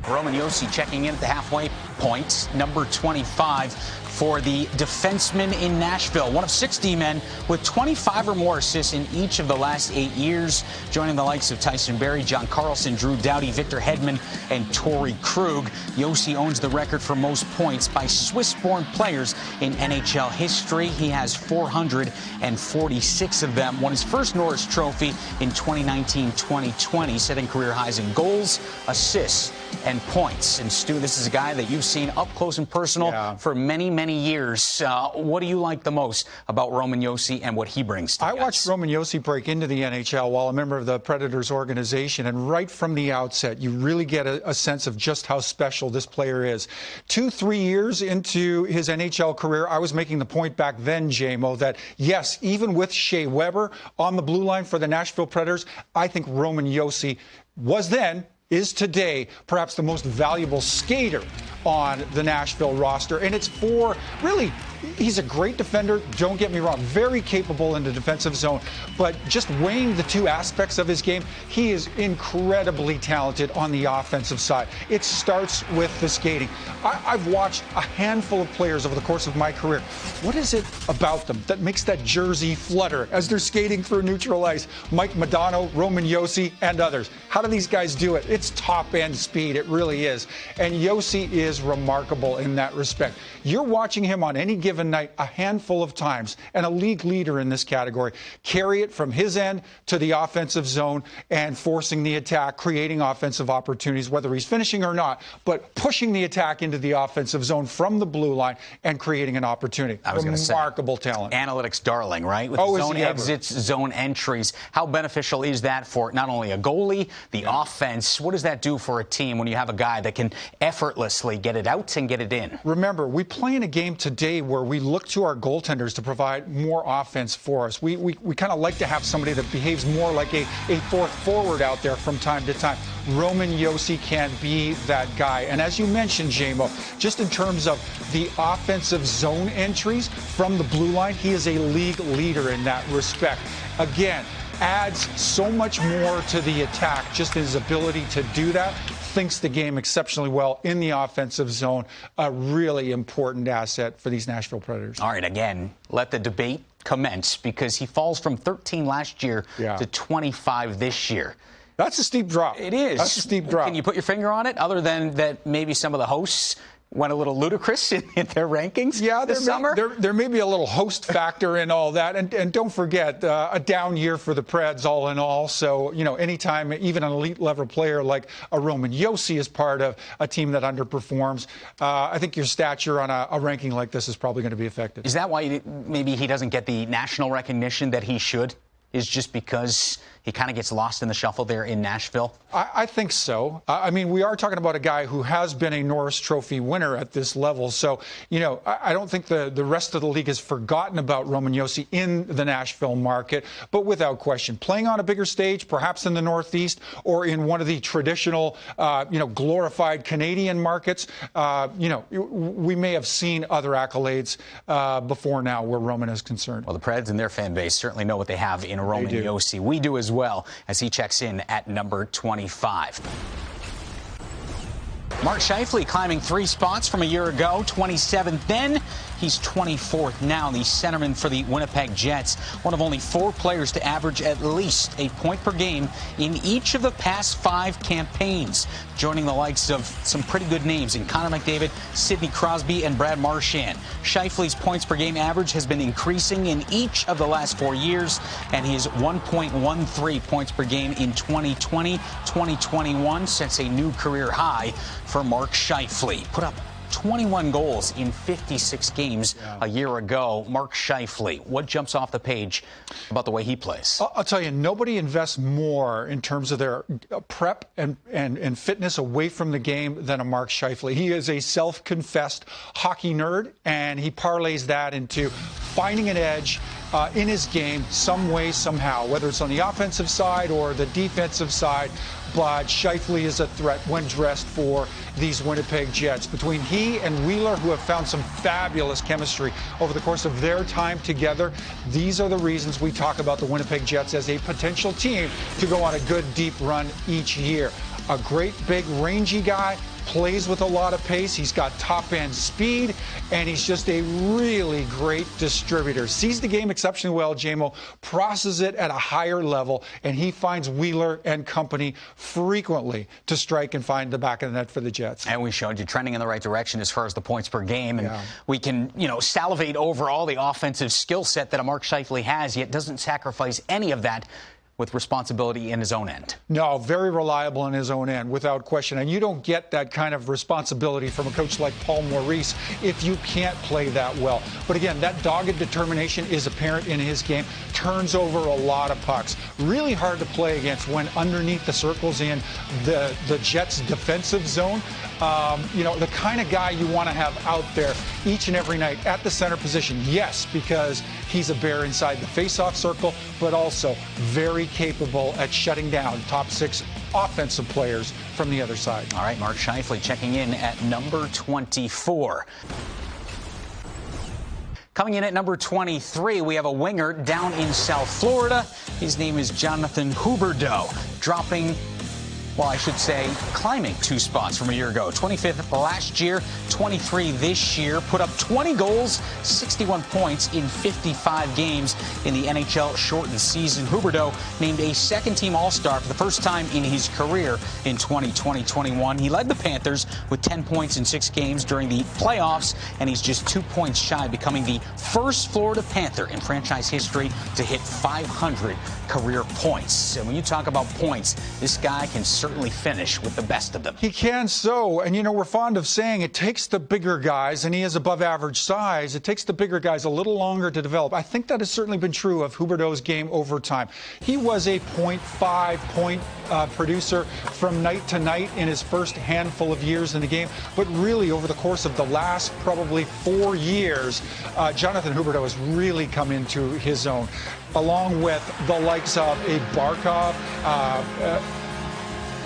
Roman Josi checking in at the halfway point, number 25 for the defenseman in Nashville. One of 60 men with 25 or more assists in each of the last 8 years, joining the likes of Tyson Barrie, John Carlson, Drew Doughty, Victor Hedman, and Torrey Krug. Josi owns the record for most points by Swiss-born players in NHL history. He has 446 of them. Won his first Norris Trophy in 2019-2020, setting career highs in goals, assists, and points. And Stu, this is a guy that you've seen up close and personal for many, many years. What do you like the most about Roman Josi and what he brings to I watched Roman Josi break into the NHL while a member of the Predators organization, and right from the outset, you really get a sense of just how special this player is. 2-3 years into his NHL career, I was making the point back then, JMO, that yes, even with Shea Weber on the blue line for the Nashville Predators, I think Roman Josi was then, is today, perhaps the most valuable skater on the Nashville roster. And it's for, really, he's a great defender, don't get me wrong, very capable in the defensive zone, but just weighing the two aspects of his game, he is incredibly talented on the offensive side. It starts with the skating. I've watched a handful of players over the course of my career. What is it about them that makes that jersey flutter as they're skating through neutral ice? Mike Modano, Roman Josi, and others. How do these guys do it? It's top-end speed, it really is. And Josi is remarkable in that respect. You're watching him on any given night a handful of times, and a league leader in this category, carry it from his end to the offensive zone and forcing the attack, creating offensive opportunities, whether he's finishing or not, but pushing the attack into the offensive zone from the blue line and creating an opportunity. I was going to say, remarkable talent. Analytics darling, right? With Oh, zone exits, zone entries. How beneficial is that for not only a goalie, the offense? What does that do for a team when you have a guy that can effortlessly get it out and get it in? Remember, we play in a game today where we look to our goaltenders to provide more offense for us. We kind of like to have somebody that behaves more like a fourth forward out there from time to time. Roman Josi can be that guy. And as you mentioned, JMO, just in terms of the offensive zone entries from the blue line, he is a league leader in that respect. Again, adds so much more to the attack, just his ability to do that. Thinks the game exceptionally well in the offensive zone. A really important asset for these Nashville Predators. All right, again, let the debate commence, because he falls from 13 last year to 25 this year. That's a steep drop. It is. That's a steep drop. Can you put your finger on it, other than that maybe some of the hosts went a little ludicrous in their rankings this summer? There may be a little host factor in all that. And don't forget, a down year for the Preds all in all. So, you know, anytime even an elite level player like a Roman Josi is part of a team that underperforms, I think your stature on a ranking like this is probably going to be affected. Is that why maybe he doesn't get the national recognition that he should? Is just because he kind of gets lost in the shuffle there in Nashville? I think so. I mean, we are talking about a guy who has been a Norris Trophy winner at this level. So, you know, I don't think the rest of the league has forgotten about Roman Josi in the Nashville market. But without question, playing on a bigger stage, perhaps in the Northeast or in one of the traditional, glorified Canadian markets, we may have seen other accolades before now where Roman is concerned. Well, the Preds and their fan base certainly know what they have in Roman Josi. We do as well, as he checks in at number 25. Mark Scheifele climbing 3 spots from a year ago, 27th then. He's 24th now, the centerman for the Winnipeg Jets, one of only 4 players to average at least a point per game in each of the past 5 campaigns, joining the likes of some pretty good names in Connor McDavid, Sidney Crosby, and Brad Marchand. Scheifele's points per game average has been increasing in each of the last 4 years, and he is 1.13 points per game in 2020, 2021, sets a new career high for Mark Scheifele. Put up 21 goals in 56 games a year ago. Mark Scheifele, what jumps off the page about the way he plays? I'll tell you, nobody invests more in terms of their prep and fitness away from the game than a Mark Scheifele. He is a self-confessed hockey nerd, and he parlays that into finding an edge in his game some way, somehow, whether it's on the offensive side or the defensive side. But Scheifele is a threat when dressed for these Winnipeg Jets. Between he and Wheeler, who have found some fabulous chemistry over the course of their time together, these are the reasons we talk about the Winnipeg Jets as a potential team to go on a good deep run each year. A great, big, rangy guy, plays with a lot of pace. He's got top-end speed, and he's just a really great distributor. Sees the game exceptionally well, JMO, processes it at a higher level, and he finds Wheeler and company frequently to strike and find the back of the net for the Jets. And we showed you trending in the right direction as far as the points per game. And we can, salivate over all the offensive skill set that a Mark Scheifele has, yet doesn't sacrifice any of that with responsibility in his own end. No, very reliable in his own end, without question. And you don't get that kind of responsibility from a coach like Paul Maurice if you can't play that well. But again, that dogged determination is apparent in his game. Turns over a lot of pucks. Really hard to play against when underneath the circles in the Jets' defensive zone. The kind of guy you want to have out there each and every night at the center position. Yes, because he's a bear inside the faceoff circle, but also very capable at shutting down top 6 offensive players from the other side. All right, Mark Scheifele checking in at number 24. Coming in at number 23, we have a winger down in South Florida. His name is Jonathan Huberdeau, climbing 2 spots from a year ago. 25th last year, 23 this year. Put up 20 goals, 61 points in 55 games in the NHL shortened season. Huberdeau named a second-team All-Star for the first time in his career in 2020-21. He led the Panthers with 10 points in 6 games during the playoffs, and he's just 2 points shy, becoming the first Florida Panther in franchise history to hit 500 career points. And when you talk about points, this guy can certainly finish with the best of them. He can so, and we're fond of saying it takes the bigger guys, and he is above average size, it takes the bigger guys a little longer to develop. I think that has certainly been true of Huberdeau's game over time. He was a 0.5 point producer from night to night in his first handful of years in the game, but really over the course of the last probably 4 years, Jonathan Huberdeau has really come into his own, along with the likes of a Barkov,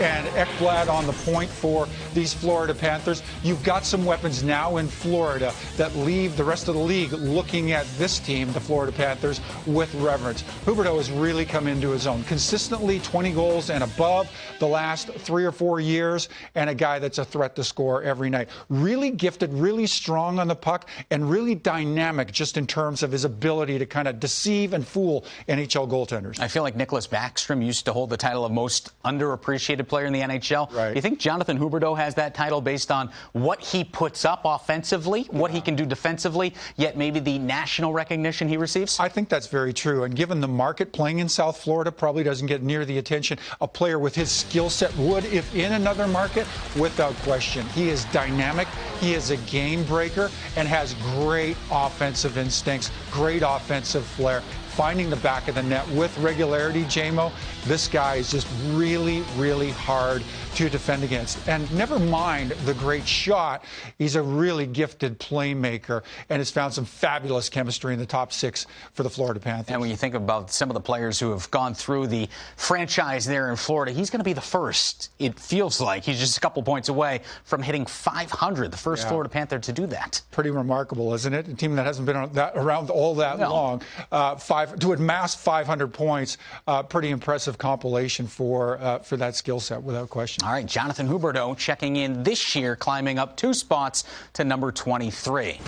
and Ekblad on the point for these Florida Panthers. You've got some weapons now in Florida that leave the rest of the league looking at this team, the Florida Panthers, with reverence. Huberdeau has really come into his own. Consistently 20 goals and above the last 3 or 4 years, and a guy that's a threat to score every night. Really gifted, really strong on the puck, and really dynamic just in terms of his ability to kind of deceive and fool NHL goaltenders. I feel like Nicholas Backstrom used to hold the title of most underappreciated player in the NHL. Right. You think Jonathan Huberdeau has that title based on what he puts up offensively, what he can do defensively, yet maybe the national recognition he receives? I think that's very true. And given the market, playing in South Florida probably doesn't get near the attention a player with his skill set would if in another market, without question. He is dynamic, he is a game breaker, and has great offensive instincts, great offensive flair. Finding the back of the net with regularity, JMO, this guy is just really, really hard to defend against. And never mind the great shot, he's a really gifted playmaker and has found some fabulous chemistry in the top 6 for the Florida Panthers. And when you think about some of the players who have gone through the franchise there in Florida, he's going to be the first, it feels like. He's just a couple points away from hitting 500, the first Florida Panther to do that. Pretty remarkable, isn't it? A team that hasn't been around all that long. To amass 500 points, pretty impressive compilation for that skill set, without question. All right, Jonathan Huberdeau checking in this year, climbing up 2 spots to number 23.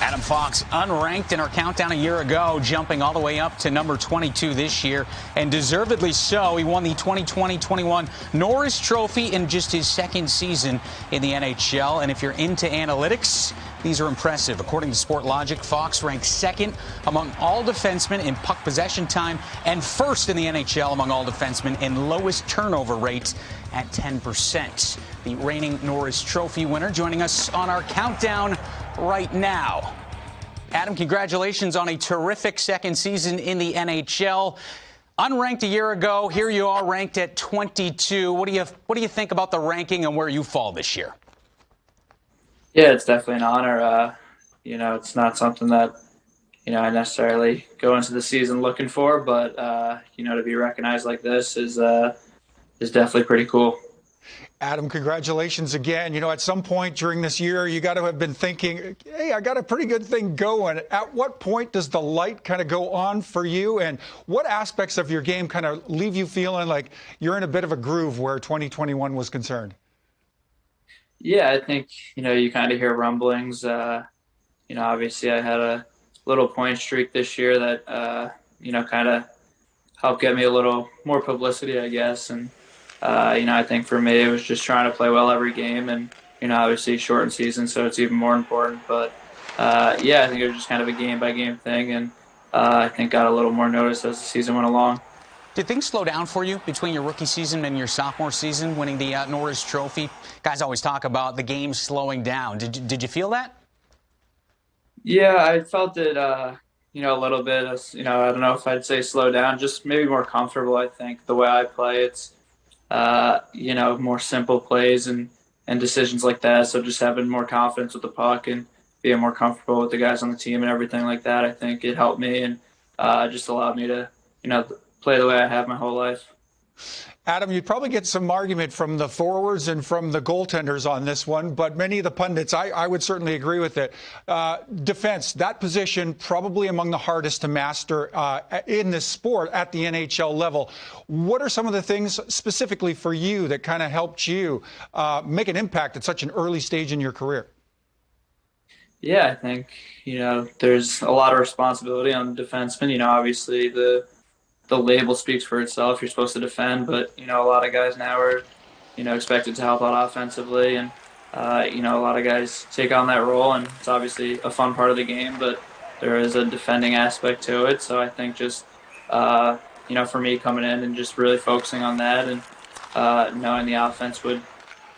Adam Fox, unranked in our countdown a year ago, jumping all the way up to number 22 this year, and deservedly so. He won the 2020-21 Norris Trophy in just his 2nd season in the NHL. And if you're into analytics, these are impressive. According to SportLogic, Fox ranked 2nd among all defensemen in puck possession time and 1st in the NHL among all defensemen in lowest turnover rate at 10%. The reigning Norris Trophy winner joining us on our countdown right now. Adam, congratulations on a terrific 2nd season in the NHL. Unranked a year ago, here you are ranked at 22. What do you think about the ranking and where you fall this year? Yeah, it's definitely an honor. It's not something that, I necessarily go into the season looking for, but, to be recognized like this is definitely pretty cool. Adam, congratulations again. You know, at some point during this year, you got to have been thinking, hey, I got a pretty good thing going. At what point does the light kind of go on for you? And what aspects of your game kind of leave you feeling like you're in a bit of a groove where 2021 was concerned? Yeah, I think, you kind of hear rumblings. Obviously I had a little point streak this year that, kind of helped get me a little more publicity, I guess. And, I think for me, it was just trying to play well every game and, obviously shortened season, so it's even more important. But, yeah, I think it was just kind of a game-by-game thing, and I think got a little more notice as the season went along. Did things slow down for you between your rookie season and your sophomore season, winning the Norris Trophy? Guys always talk about the game slowing down. Did you feel that? Yeah, I felt it, a little bit. I don't know if I'd say slow down, just maybe more comfortable, I think. The way I play, it's more simple plays and decisions like that. So just having more confidence with the puck and being more comfortable with the guys on the team and everything like that, I think it helped me and just allowed me to, play the way I have my whole life. Adam, you'd probably get some argument from the forwards and from the goaltenders on this one, but many of the pundits, I would certainly agree with it. Defense, that position probably among the hardest to master in this sport at the NHL level. What are some of the things specifically for you that kind of helped you make an impact at such an early stage in your career? Yeah, I think, there's a lot of responsibility on the defenseman. Obviously the label speaks for itself. You're supposed to defend, but, a lot of guys now are, expected to help out offensively. And, a lot of guys take on that role, and it's obviously a fun part of the game, but there is a defending aspect to it. So I think just, for me coming in and just really focusing on that and knowing the offense would,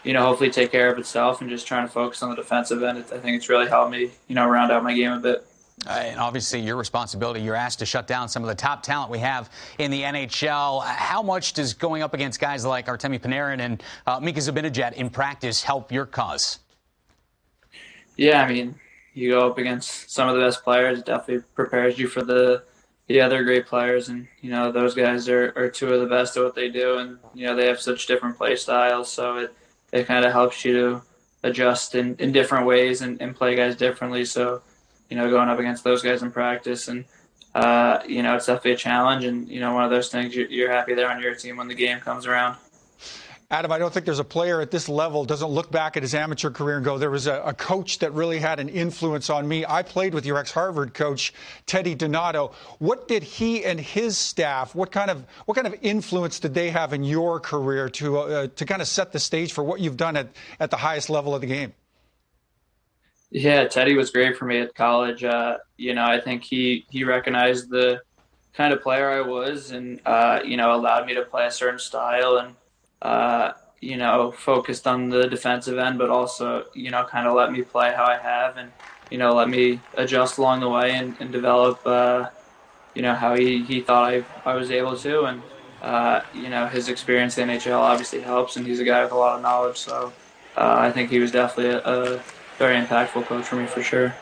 hopefully take care of itself and just trying to focus on the defensive end, I think it's really helped me, round out my game a bit. And obviously, your responsibility, you're asked to shut down some of the top talent we have in the NHL. How much does going up against guys like Artemi Panarin and Mika Zibanejad in practice help your cause? Yeah, you go up against some of the best players. It definitely prepares you for the other great players. And, those guys are two of the best at what they do. And, they have such different play styles. So it kind of helps you to adjust in different ways and play guys differently. So, going up against those guys in practice and, it's definitely a challenge and, one of those things you're happy they're on your team when the game comes around. Adam, I don't think there's a player at this level doesn't look back at his amateur career and go, there was a coach that really had an influence on me. I played with your ex-Harvard coach, Teddy Donato. What did he and his staff, what kind of influence did they have in your career to kind of set the stage for what you've done at the highest level of the game? Yeah, Teddy was great for me at college. I think he recognized the kind of player I was and, allowed me to play a certain style and, focused on the defensive end, but also, kind of let me play how I have and, let me adjust along the way and develop, how he thought I was able to. And, his experience in the NHL obviously helps, and he's a guy with a lot of knowledge. So I think he was definitely a very impactful coach for me, for sure.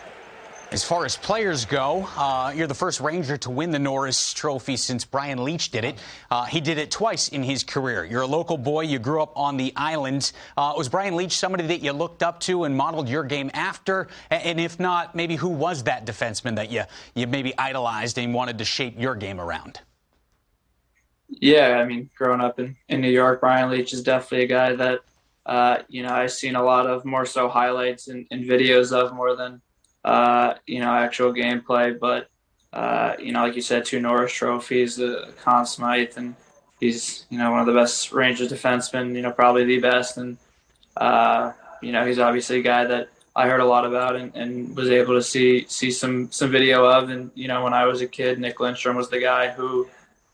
As far as players go, you're the first Ranger to win the Norris Trophy since Brian Leetch did it. He did it twice in his career. You're a local boy. You grew up on the island. Was Brian Leetch somebody that you looked up to and modeled your game after? And if not, maybe who was that defenseman that you maybe idolized and wanted to shape your game around? Yeah, growing up in New York, Brian Leetch is definitely a guy that, I've seen a lot of more so highlights and videos of more than, actual gameplay. But, like you said, 2 Norris trophies, Conn Smythe, and he's, one of the best Rangers defensemen, probably the best. And, he's obviously a guy that I heard a lot about and was able to see some video of. And, when I was a kid, Nick Lindstrom was the guy who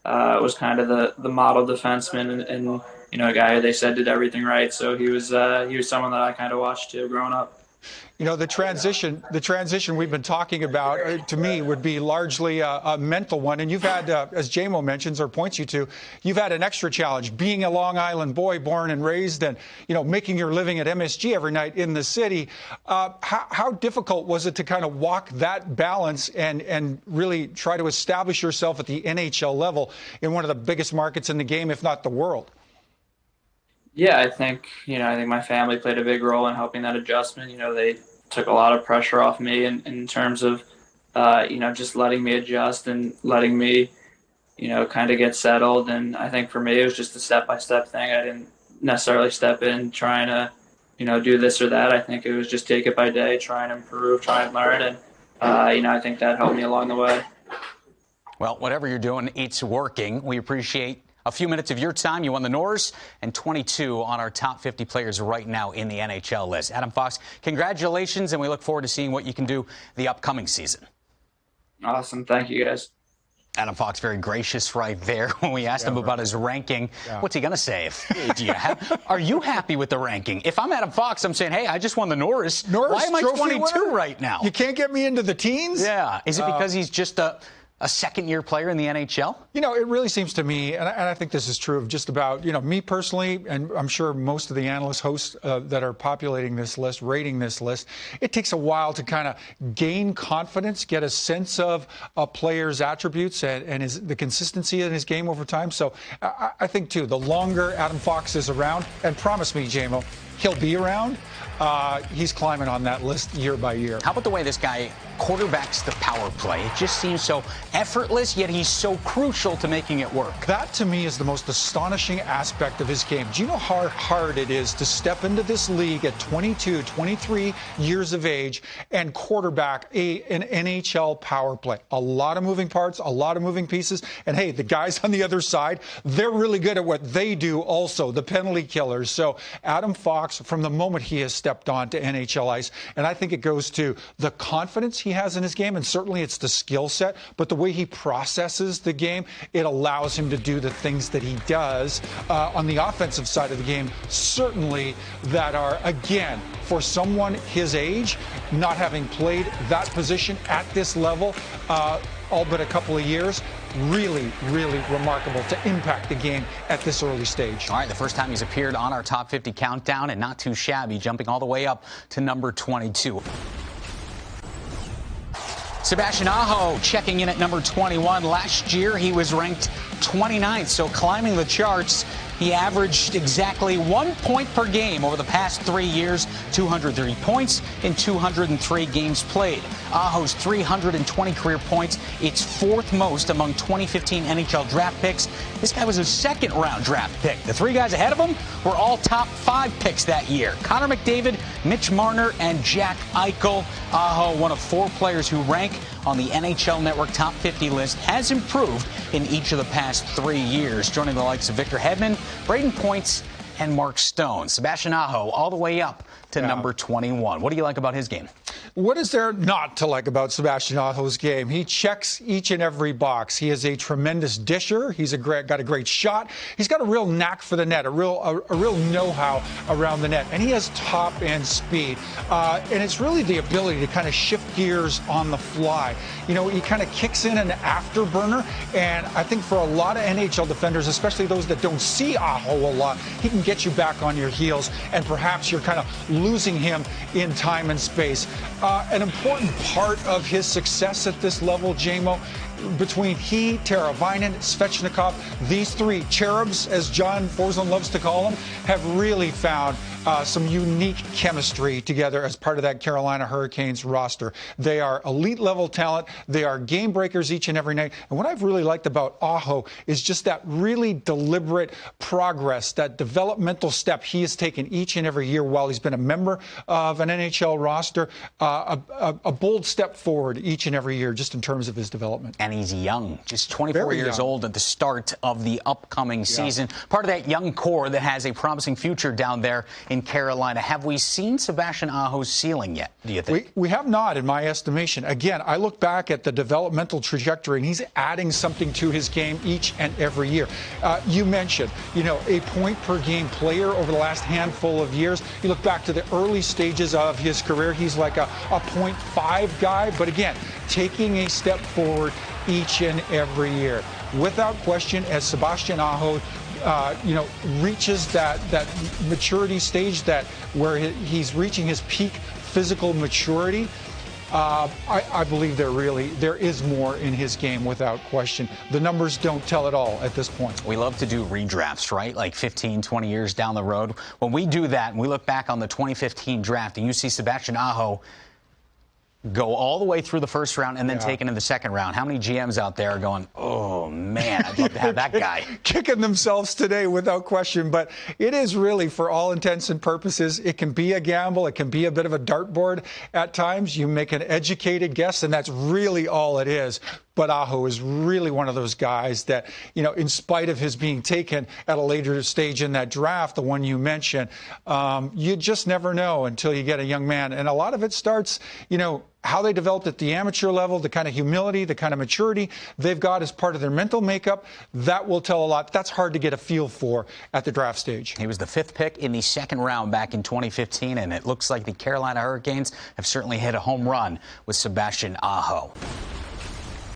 was kind of the model defenseman and a guy they said did everything right. So he was someone that I kind of watched too growing up. The transition we've been talking about, to me, would be largely a mental one. And you've had, as JMO mentions or points you to, you've had an extra challenge, being a Long Island boy, born and raised, and, making your living at MSG every night in the city. How difficult was it to kind of walk that balance and really try to establish yourself at the NHL level in one of the biggest markets in the game, if not the world? Yeah, I think my family played a big role in helping that adjustment. They took a lot of pressure off me in terms of, just letting me adjust and letting me, kind of get settled. And I think for me, it was just a step-by-step thing. I didn't necessarily step in trying to, do this or that. I think it was just take it by day, try and improve, try and learn. And, I think that helped me along the way. Well, whatever you're doing, it's working. We appreciate a few minutes of your time. You won the Norris and 22 on our top 50 players right now in the NHL list. Adam Fox, congratulations, and we look forward to seeing what you can do the upcoming season. Awesome. Thank you, guys. Adam Fox, very gracious right there when we asked him about his ranking. What's he going to say? Are you happy with the ranking? If I'm Adam Fox, I'm saying, hey, I just won the Norris. Why am I 22 winner? right now? You can't get me into the teens? Yeah. Is it because he's just a second-year player in the NHL? It really seems to me, and I think this is true of just about, me personally, and I'm sure most of the analyst hosts that are populating this list, rating this list, it takes a while to kind of gain confidence, get a sense of a player's attributes and the consistency in his game over time. So I think, too, the longer Adam Fox is around, and promise me, JMO, he'll be around, he's climbing on that list year by year. How about the way this guy quarterbacks the power play? It just seems so effortless, yet he's so crucial to making it work. That, to me, is the most astonishing aspect of his game. Do you know how hard it is to step into this league at 22, 23 years of age and quarterback an NHL power play? A lot of moving parts, a lot of moving pieces. And, hey, the guys on the other side, they're really good at what they do also, the penalty killers. So Adam Fox, from the moment he has stepped on to NHL ice, and I think it goes to the confidence he has in his game, and certainly it's the skill set, but the way he processes the game, it allows him to do the things that he does on the offensive side of the game, certainly that are, again, for someone his age, not having played that position at this level, all but a couple of years, really, really remarkable to impact the game at this early stage. All right, the first time he's appeared on our top 50 countdown, and not too shabby, jumping all the way up to number 22. Sebastian Aho checking in at number 21. Last year, he was ranked 29th, so climbing the charts. He averaged exactly 1 point per game over the past 3 years, 230 points in 203 games played. Aho's 320 career points, it's fourth most among 2015 NHL draft picks. This guy was a second-round draft pick. The three guys ahead of him were all top 5 picks that year. Connor McDavid, Mitch Marner, and Jack Eichel. Aho, one of 4 players who rank on the NHL Network Top 50 list, has improved in each of the past 3 years, joining the likes of Victor Hedman, Braden Points, and Mark Stone. Sebastian Aho all the way up to number 21. What do you like about his game? What is there not to like about Sebastian Aho's game? He checks each and every box. He is a tremendous disher. He's got a great shot. He's got a real knack for the net, a real know-how around the net, and he has top-end speed. And it's really the ability to kind of shift gears on the fly. He kind of kicks in an afterburner, and I think for a lot of NHL defenders, especially those that don't see Aho a lot, he can get you back on your heels, and perhaps you're kind of losing him in time and space. An important part of his success at this level, JMO, between he, Teravainen, Svechnikov, these 3 cherubs, as John Forslund loves to call them, have really found some unique chemistry together as part of that Carolina Hurricanes roster. They are elite level talent. They are game breakers each and every night. And what I've really liked about Aho is just that really deliberate progress, that developmental step he has taken each and every year while he's been a member of an NHL roster, a bold step forward each and every year just in terms of his development. And he's young, just 24 Very years young. old at the start of the upcoming season. Part of that young core that has a promising future down there in Carolina. Have we seen Sebastian Aho's ceiling yet, do you think? We have not, in my estimation. Again, I look back at the developmental trajectory, and he's adding something to his game each and every year. You mentioned, a point-per-game player over the last handful of years. You look back to the early stages of his career, he's like a 0.5 guy. But again, taking a step forward each and every year. Without question, as Sebastian Aho reaches that maturity stage where he's reaching his peak physical maturity, I believe there is more in his game without question. The numbers don't tell it all at this point. We love to do redrafts, right? Like 15, 20 years down the road. When we do that and we look back on the 2015 draft and you see Sebastian Aho go all the way through the first round and then taken in the second round, how many GMs out there are going, oh, man, I'd love to have that guy? Kicking themselves today without question. But it is really, for all intents and purposes, it can be a gamble. It can be a bit of a dartboard at times. You make an educated guess, and that's really all it is. But Aho is really one of those guys that, you know, in spite of his being taken at a later stage in that draft, the one you mentioned, you just never know until you get a young man. And a lot of it starts, you know, how they developed at the amateur level, the kind of humility, the kind of maturity they've got as part of their mental makeup. That will tell a lot. That's hard to get a feel for at the draft stage. He was the 5th pick in the second round back in 2015, and it looks like the Carolina Hurricanes have certainly hit a home run with Sebastian Aho.